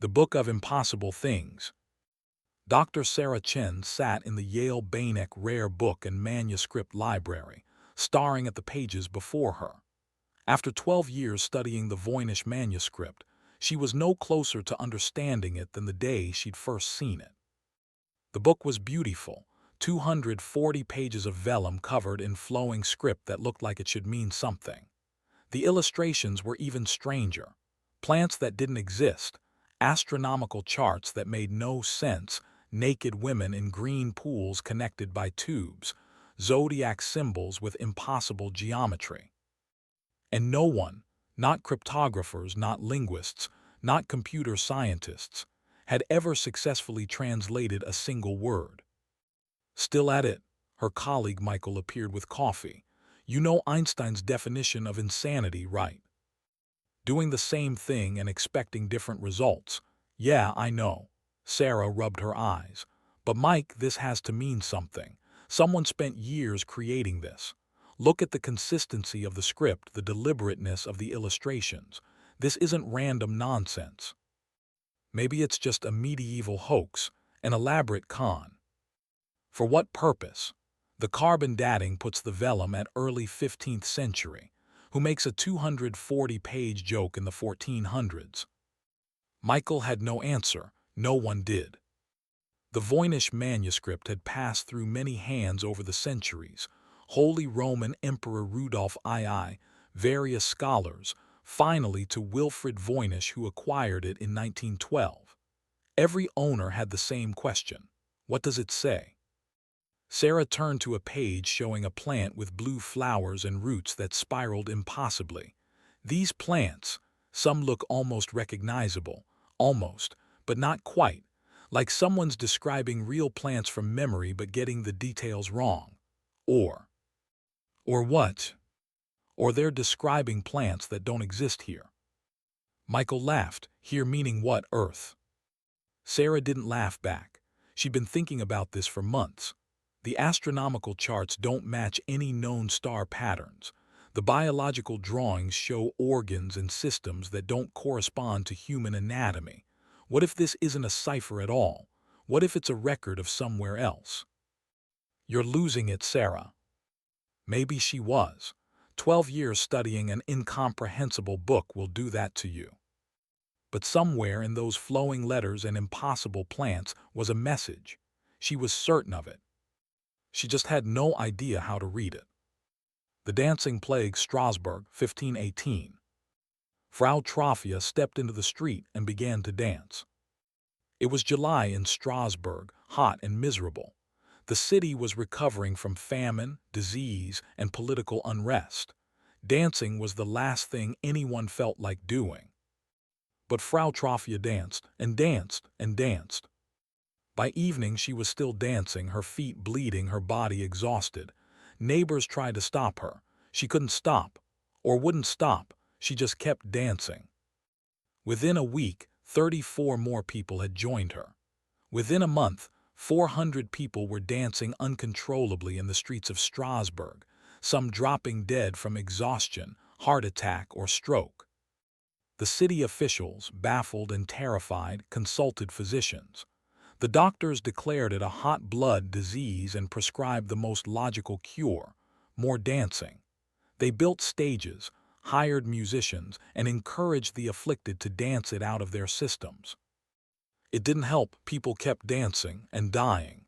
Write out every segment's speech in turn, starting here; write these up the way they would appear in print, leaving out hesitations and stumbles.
The Book of Impossible Things. Dr. Sarah Chen sat in the Yale Voynich Rare Book and Manuscript Library, staring at the pages before her. After 12 years studying the Voynich Manuscript, she was no closer to understanding it than the day she'd first seen it. The book was beautiful, 240 pages of vellum covered in flowing script that looked like it should mean something. The illustrations were even stranger. Plants that didn't exist, astronomical charts that made no sense, naked women in green pools connected by tubes, zodiac symbols with impossible geometry. And no one, not cryptographers, not linguists, not computer scientists, had ever successfully translated a single word. Still at it, her colleague Michael appeared with coffee. You know Einstein's definition of insanity, right? Doing the same thing and expecting different results. Yeah, I know. Sarah rubbed her eyes. But Mike, this has to mean something. Someone spent years creating this. Look at the consistency of the script, the deliberateness of the illustrations. This isn't random nonsense. Maybe it's just a medieval hoax, an elaborate con. For what purpose? The carbon dating puts the vellum at early 15th century. Who makes a 240-page joke in the 1400s? Michael had no answer. No one did. The Voynich Manuscript had passed through many hands over the centuries. Holy Roman Emperor Rudolf II, various scholars, finally to Wilfrid Voynich, who acquired it in 1912. Every owner had the same question. What does it say? Sarah turned to a page showing a plant with blue flowers and roots that spiraled impossibly. These plants, some look almost recognizable, almost, but not quite, like someone's describing real plants from memory but getting the details wrong. Or what? Or they're describing plants that don't exist here. Michael laughed, here meaning what, Earth? Sarah didn't laugh back. She'd been thinking about this for months. The astronomical charts don't match any known star patterns. The biological drawings show organs and systems that don't correspond to human anatomy. What if this isn't a cipher at all? What if it's a record of somewhere else? You're losing it, Sarah. Maybe she was. 12 years studying an incomprehensible book will do that to you. But somewhere in those flowing letters and impossible plants was a message. She was certain of it. She just had no idea how to read it. The Dancing Plague, Strasbourg, 1518. Frau Trophia stepped into the street and began to dance. It was July in Strasbourg, hot and miserable. The city was recovering from famine, disease, and political unrest. Dancing was the last thing anyone felt like doing. But Frau Trophia danced and danced and danced. By evening she was still dancing, her feet bleeding, her body exhausted. Neighbors tried to stop her. She couldn't stop, or wouldn't stop. She just kept dancing. Within a week, 34 more people had joined her. Within a month, 400 people were dancing uncontrollably in the streets of Strasbourg, some dropping dead from exhaustion, heart attack, or stroke. The city officials, baffled and terrified, consulted physicians. The doctors declared it a hot blood disease and prescribed the most logical cure: more dancing. They built stages, hired musicians, and encouraged the afflicted to dance it out of their systems. It didn't help. People kept dancing and dying.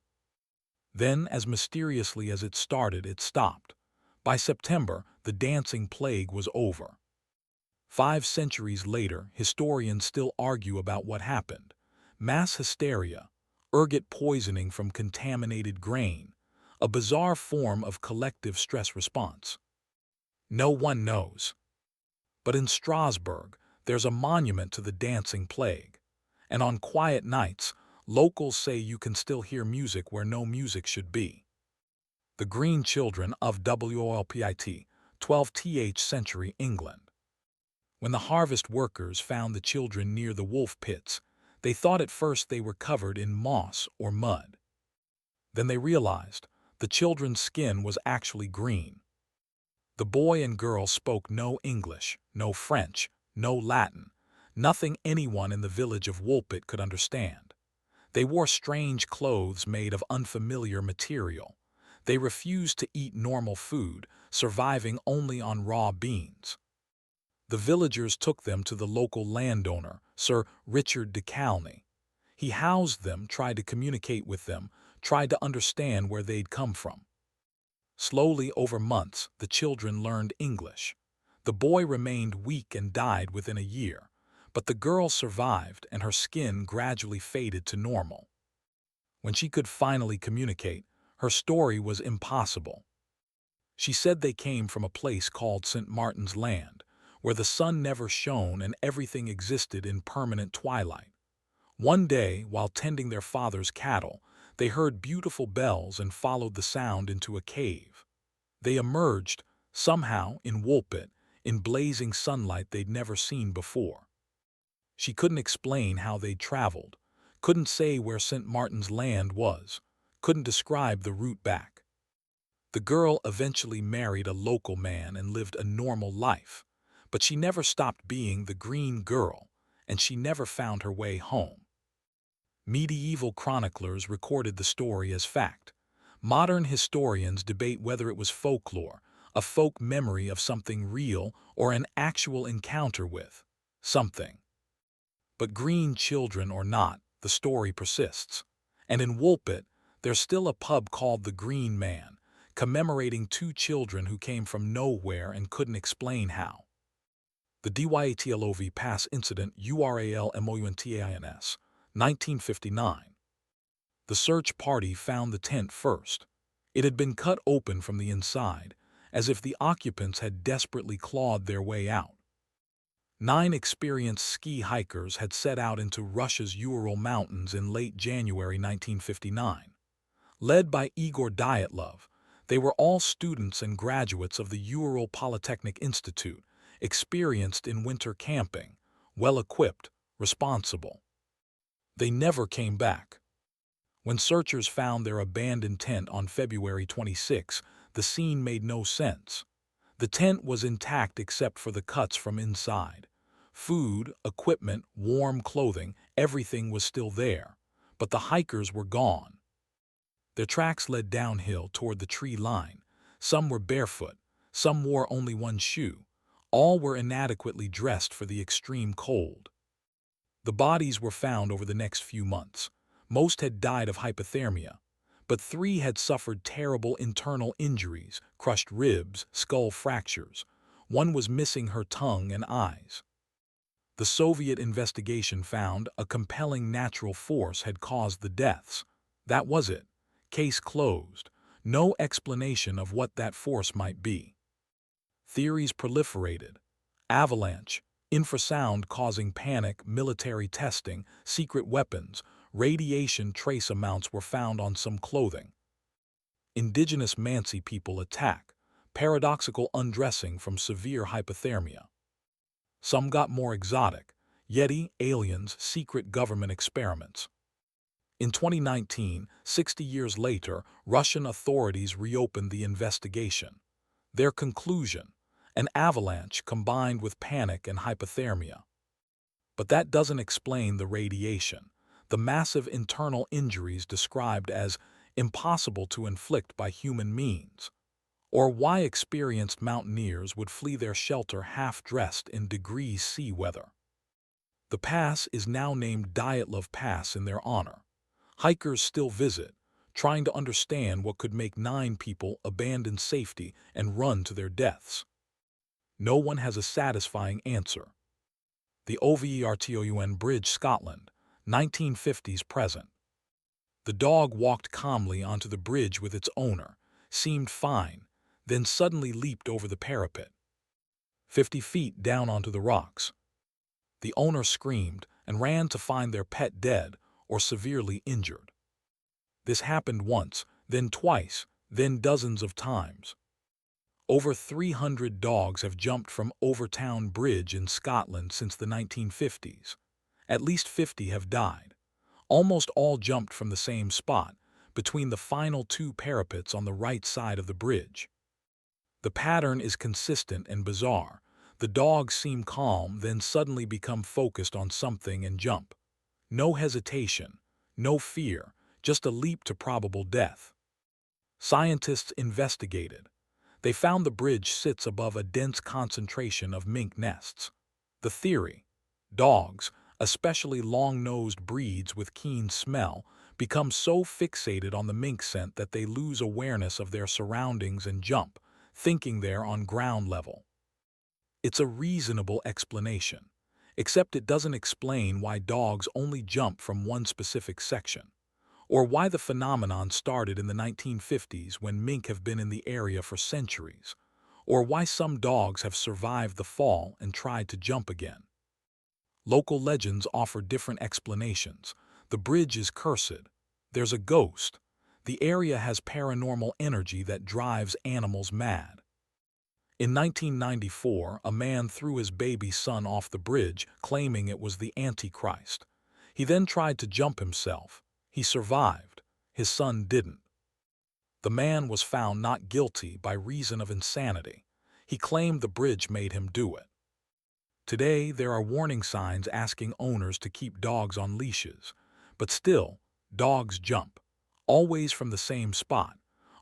Then, as mysteriously as it started, it stopped. By September, the dancing plague was over. 5 centuries later, historians still argue about what happened. Mass hysteria, ergot poisoning from contaminated grain, a bizarre form of collective stress response. No one knows. But in Strasbourg, there's a monument to the dancing plague. And on quiet nights, locals say you can still hear music where no music should be. The Green Children of Woolpit, 12th century England. When the harvest workers found the children near the wolf pits, they thought at first they were covered in moss or mud. Then they realized the children's skin was actually green. The boy and girl spoke no English, no French, no Latin. Nothing anyone in the village of Woolpit could understand. They wore strange clothes made of unfamiliar material. They refused to eat normal food, surviving only on raw beans. The villagers took them to the local landowner, Sir Richard de Calney. He housed them, tried to communicate with them, tried to understand where they'd come from. Slowly, over months, the children learned English. The boy remained weak and died within a year, but the girl survived and her skin gradually faded to normal. When she could finally communicate, her story was impossible. She said they came from a place called St. Martin's Land, where the sun never shone and everything existed in permanent twilight. One day, while tending their father's cattle, they heard beautiful bells and followed the sound into a cave. They emerged, somehow, in Woolpit, in blazing sunlight they'd never seen before. She couldn't explain how they'd traveled, couldn't say where St. Martin's Land was, couldn't describe the route back. The girl eventually married a local man and lived a normal life, but she never stopped being the green girl, and she never found her way home. Medieval chroniclers recorded the story as fact. Modern historians debate whether it was folklore, a folk memory of something real, or an actual encounter with something. But green children or not, the story persists. And in Woolpit, there's still a pub called the Green Man, commemorating two children who came from nowhere and couldn't explain how. The Dyatlov Pass Incident, URALMOUNTAINS, 1959. The search party found the tent first. It had been cut open from the inside, as if the occupants had desperately clawed their way out. 9 experienced ski hikers had set out into Russia's Ural Mountains in late January 1959. Led by Igor Dyatlov, they were all students and graduates of the Ural Polytechnic Institute, experienced in winter camping, well-equipped, responsible. They never came back. When searchers found their abandoned tent on February 26, the scene made no sense. The tent was intact except for the cuts from inside. Food, equipment, warm clothing, everything was still there, but the hikers were gone. Their tracks led downhill toward the tree line. Some were barefoot, some wore only one shoe. All were inadequately dressed for the extreme cold. The bodies were found over the next few months. Most had died of hypothermia, but 3 had suffered terrible internal injuries, crushed ribs, skull fractures. 1 was missing her tongue and eyes. The Soviet investigation found a compelling natural force had caused the deaths. That was it. Case closed. No explanation of what that force might be. Theories proliferated. Avalanche, infrasound causing panic, military testing, secret weapons, radiation trace amounts were found on some clothing. Indigenous Mansi people attack, paradoxical undressing from severe hypothermia. Some got more exotic, Yeti, aliens, secret government experiments. In 2019, 60 years later, Russian authorities reopened the investigation. Their conclusion: an avalanche combined with panic and hypothermia. But that doesn't explain the radiation, the massive internal injuries described as impossible to inflict by human means, or why experienced mountaineers would flee their shelter half-dressed in degrees C weather. The pass is now named Dyatlov Pass in their honor. Hikers still visit, trying to understand what could make 9 people abandon safety and run to their deaths. No one has a satisfying answer. The Overton Bridge, Scotland, 1950s present. The dog walked calmly onto the bridge with its owner, seemed fine, then suddenly leaped over the parapet. 50 feet down onto the rocks. The owner screamed and ran to find their pet dead or severely injured. This happened once, then twice, then dozens of times. Over 300 dogs have jumped from Overton Bridge in Scotland since the 1950s. At least 50 have died. Almost all jumped from the same spot, between the final 2 parapets on the right side of the bridge. The pattern is consistent and bizarre. The dogs seem calm, then suddenly become focused on something and jump. No hesitation, no fear, just a leap to probable death. Scientists investigated. They found the bridge sits above a dense concentration of mink nests. The theory: dogs, especially long-nosed breeds with keen smell, become so fixated on the mink scent that they lose awareness of their surroundings and jump, thinking they're on ground level. It's a reasonable explanation, except it doesn't explain why dogs only jump from one specific section, or why the phenomenon started in the 1950s when mink have been in the area for centuries, or why some dogs have survived the fall and tried to jump again. Local legends offer different explanations. The bridge is cursed. There's a ghost. The area has paranormal energy that drives animals mad. In 1994, a man threw his baby son off the bridge, claiming it was the Antichrist. He then tried to jump himself. He survived. His son didn't. The man was found not guilty by reason of insanity. He claimed the bridge made him do it. Today, there are warning signs asking owners to keep dogs on leashes. But still, dogs jump. Always from the same spot.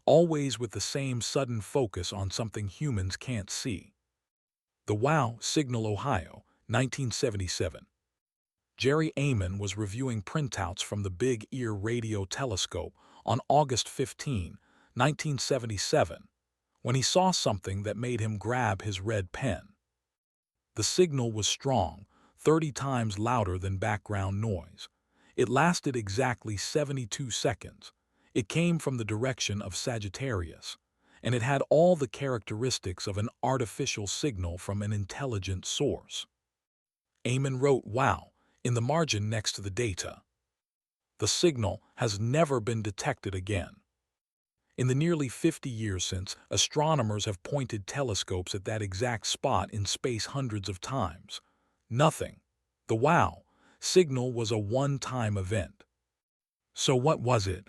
Always with the same sudden focus on something humans can't see. The WOW Signal, Ohio, 1977. Jerry Amon was reviewing printouts from the Big Ear radio telescope on August 15, 1977, when he saw something that made him grab his red pen. The signal was strong, 30 times louder than background noise. It lasted exactly 72 seconds. It came from the direction of Sagittarius, and it had all the characteristics of an artificial signal from an intelligent source. Amon wrote "Wow" in the margin next to the data. The signal has never been detected again. In the nearly 50 years since, astronomers have pointed telescopes at that exact spot in space hundreds of times. Nothing. The WOW signal was a one-time event. So what was it?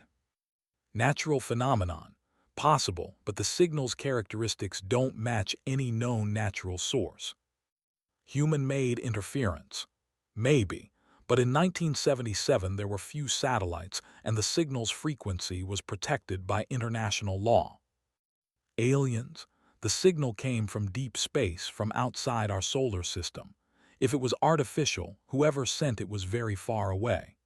Natural phenomenon. Possible, but the signal's characteristics don't match any known natural source. Human-made interference. Maybe, but in 1977 there were few satellites and the signal's frequency was protected by international law. Aliens? The signal came from deep space, from outside our solar system. If it was artificial, whoever sent it was very far away.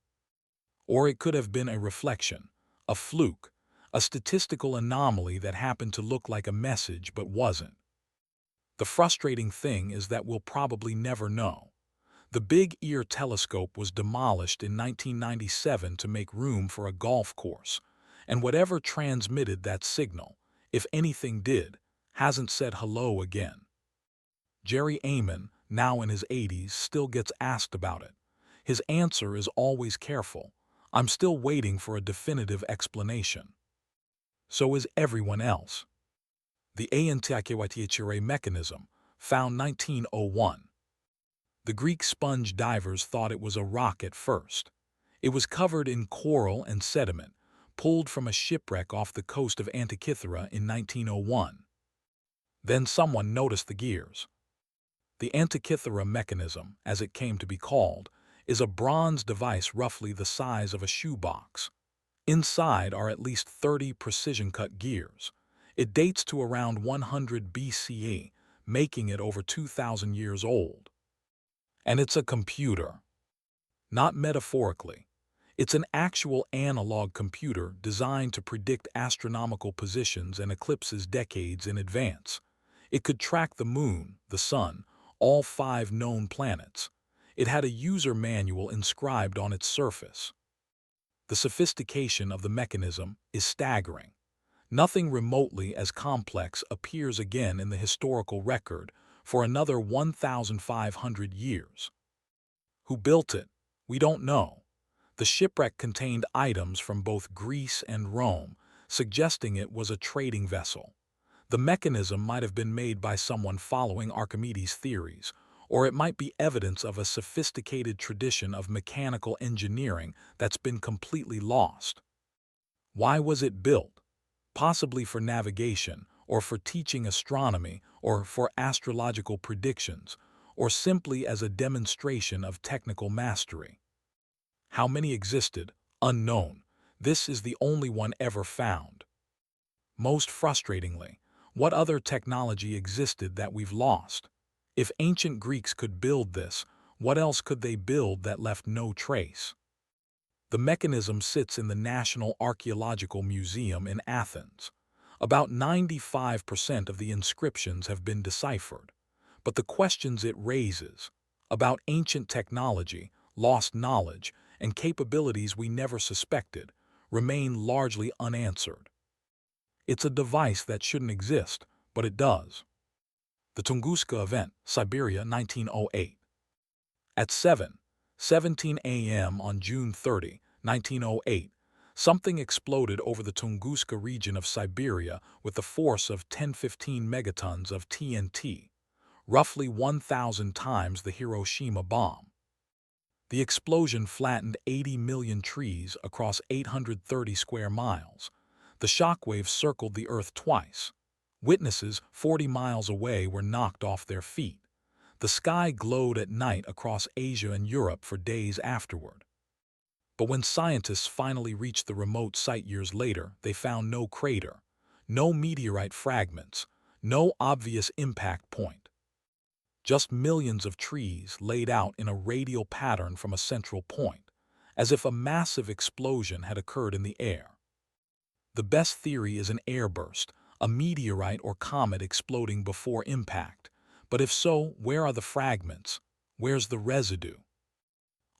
Or it could have been a reflection, a fluke, a statistical anomaly that happened to look like a message but wasn't. The frustrating thing is that we'll probably never know. The Big Ear telescope was demolished in 1997 to make room for a golf course, and whatever transmitted that signal, if anything did, hasn't said hello again. Jerry Amon, now in his 80s, still gets asked about it. His answer is always careful. I'm still waiting for a definitive explanation. So is everyone else. The Antikythera Mechanism, found 1901. The Greek sponge divers thought it was a rock at first. It was covered in coral and sediment, pulled from a shipwreck off the coast of Antikythera in 1901. Then someone noticed the gears. The Antikythera Mechanism, as it came to be called, is a bronze device roughly the size of a shoebox. Inside are at least 30 precision-cut gears. It dates to around 100 BCE, making it over 2,000 years old. And it's a computer. Not metaphorically. It's an actual analog computer designed to predict astronomical positions and eclipses decades in advance. It could track the moon, the sun, all 5 known planets. It had a user manual inscribed on its surface. The sophistication of the mechanism is staggering. Nothing remotely as complex appears again in the historical record for another 1,500 years. Who built it? We don't know. The shipwreck contained items from both Greece and Rome, suggesting it was a trading vessel. The mechanism might have been made by someone following Archimedes' theories, or it might be evidence of a sophisticated tradition of mechanical engineering that's been completely lost. Why was it built? Possibly for navigation, or for teaching astronomy, or for astrological predictions, or simply as a demonstration of technical mastery. How many existed? Unknown. This is the only one ever found. Most frustratingly, what other technology existed that we've lost? If ancient Greeks could build this, what else could they build that left no trace? The mechanism sits in the National Archaeological Museum in Athens. About 95% of the inscriptions have been deciphered, but the questions it raises about ancient technology, lost knowledge, and capabilities we never suspected remain largely unanswered. It's a device that shouldn't exist, but it does. The Tunguska event, Siberia, 1908. At 7:17 a.m. on June 30, 1908, something exploded over the Tunguska region of Siberia with the force of 1015 megatons of TNT, roughly 1,000 times the Hiroshima bomb. The explosion flattened 80 million trees across 830 square miles. The shockwaves circled the Earth twice. Witnesses 40 miles away were knocked off their feet. The sky glowed at night across Asia and Europe for days afterward. But when scientists finally reached the remote site years later, they found no crater, no meteorite fragments, no obvious impact point. Just millions of trees laid out in a radial pattern from a central point, as if a massive explosion had occurred in the air. The best theory is an airburst, a meteorite or comet exploding before impact. But if so, where are the fragments? Where's the residue?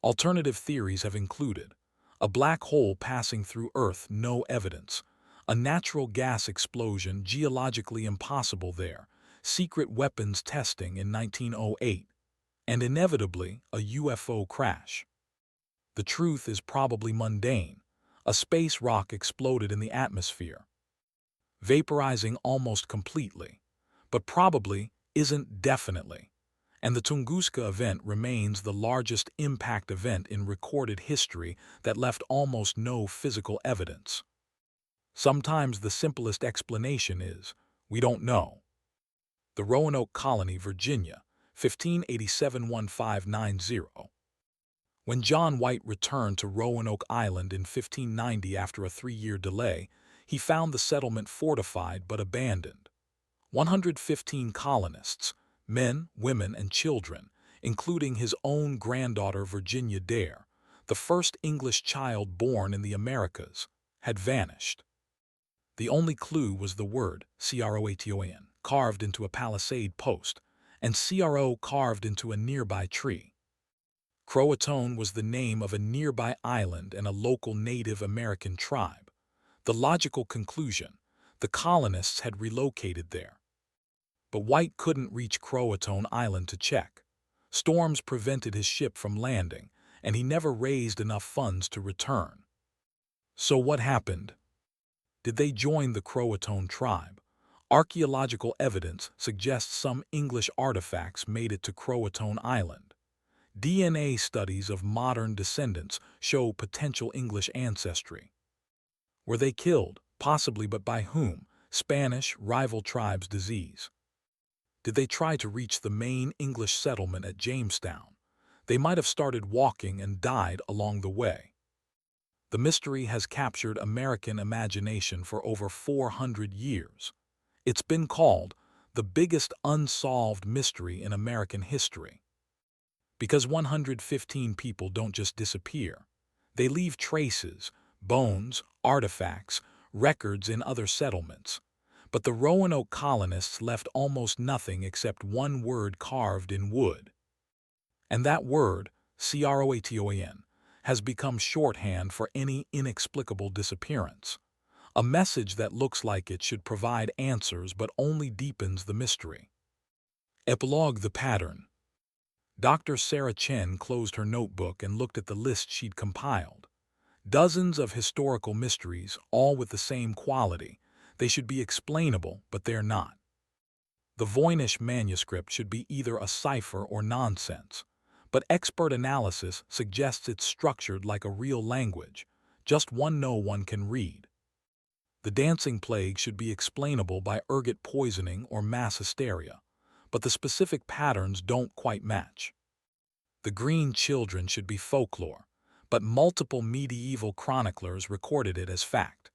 Alternative theories have included a black hole passing through Earth, no evidence, a natural gas explosion geologically impossible there, secret weapons testing in 1908, and inevitably a UFO crash. The truth is probably mundane. A space rock exploded in the atmosphere, vaporizing almost completely, but probably isn't definitely, and the Tunguska event remains the largest impact event in recorded history that left almost no physical evidence. Sometimes the simplest explanation is, we don't know. The Roanoke Colony, Virginia, 1587-1590. When John White returned to Roanoke Island in 1590 after a 3-year delay, he found the settlement fortified but abandoned. 115 colonists, men, women, and children, including his own granddaughter Virginia Dare, the first English child born in the Americas, had vanished. The only clue was the word Croatoan carved into a palisade post and CRO carved into a nearby tree. Croatoan was the name of a nearby island and a local Native American tribe. The logical conclusion: the colonists had relocated there. But White couldn't reach Croatoan Island to check. Storms prevented his ship from landing, and he never raised enough funds to return. So what happened? Did they join the Croatoan tribe? Archaeological evidence suggests some English artifacts made it to Croatoan Island. DNA studies of modern descendants show potential English ancestry. Were they killed? Possibly, but by whom? Spanish, rival tribes, disease. Did they try to reach the main English settlement at Jamestown? They might have started walking and died along the way. The mystery has captured American imagination for over 400 years. It's been called the biggest unsolved mystery in American history. Because 115 people don't just disappear. They leave traces, bones, artifacts, records in other settlements. But the Roanoke colonists left almost nothing except one word carved in wood. And that word, Croatoan, has become shorthand for any inexplicable disappearance. A message that looks like it should provide answers but only deepens the mystery. Epilogue: the pattern. Dr. Sarah Chen closed her notebook and looked at the list she'd compiled. Dozens of historical mysteries, all with the same quality. They should be explainable, but they're not. The Voynich Manuscript should be either a cipher or nonsense, but expert analysis suggests it's structured like a real language, just one no one can read. The The dancing plague should be explainable by ergot poisoning or mass hysteria, but the specific patterns don't quite match. The Green Children should be folklore, but multiple medieval chroniclers recorded it as fact.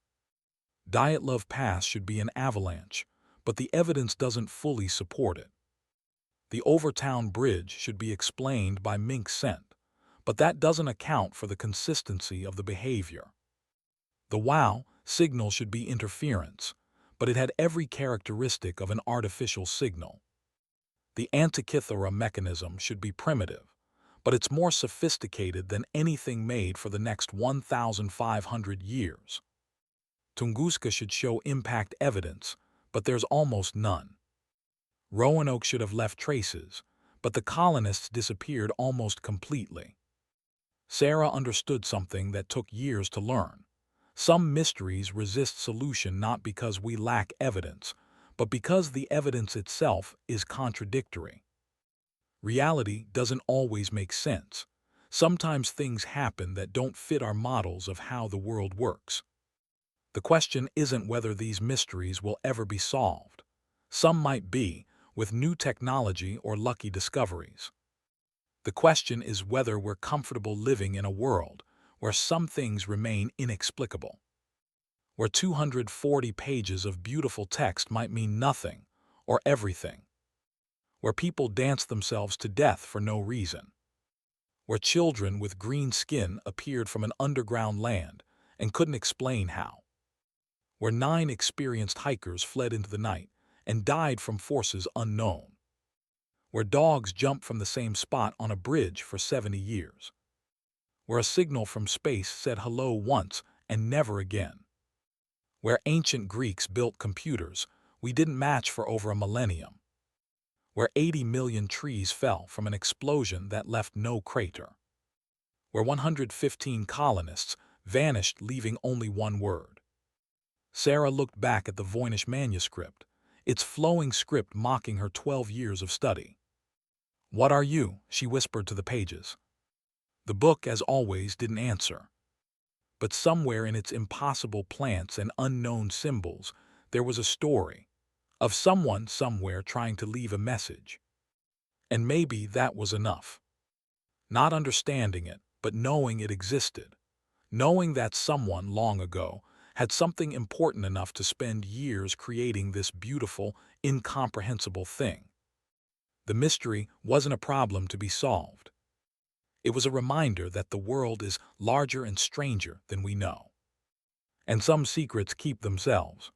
Dyatlov Pass should be an avalanche, but the evidence doesn't fully support it. The Overtown Bridge should be explained by mink scent, but that doesn't account for the consistency of the behavior. The wow signal should be interference, but it had every characteristic of an artificial signal. The Antikythera Mechanism should be primitive, but it's more sophisticated than anything made for the next 1,500 years. Tunguska should show impact evidence, but there's almost none. Roanoke should have left traces, but the colonists disappeared almost completely. Sarah understood something that took years to learn. Some mysteries resist solution not because we lack evidence, but because the evidence itself is contradictory. Reality doesn't always make sense. Sometimes things happen that don't fit our models of how the world works. The question isn't whether these mysteries will ever be solved. Some might be, with new technology or lucky discoveries. The question is whether we're comfortable living in a world where some things remain inexplicable, where 240 pages of beautiful text might mean nothing or everything, where people dance themselves to death for no reason, where children with green skin appeared from an underground land and couldn't explain how, where 9 experienced hikers fled into the night and died from forces unknown, where dogs jumped from the same spot on a bridge for 70 years, where a signal from space said hello once and never again, where ancient Greeks built computers we didn't match for over a millennium, where 80 million trees fell from an explosion that left no crater, where 115 colonists vanished leaving only one word. Sarah looked back at the Voynich Manuscript, its flowing script mocking her 12 years of study. "What are you?" she whispered to the pages. The book, as always, didn't answer. But somewhere in its impossible plants and unknown symbols, there was a story of someone somewhere trying to leave a message. And maybe that was enough. Not understanding it, but knowing it existed. Knowing that someone long ago had something important enough to spend years creating this beautiful, incomprehensible thing. The mystery wasn't a problem to be solved. It was a reminder that the world is larger and stranger than we know. And some secrets keep themselves.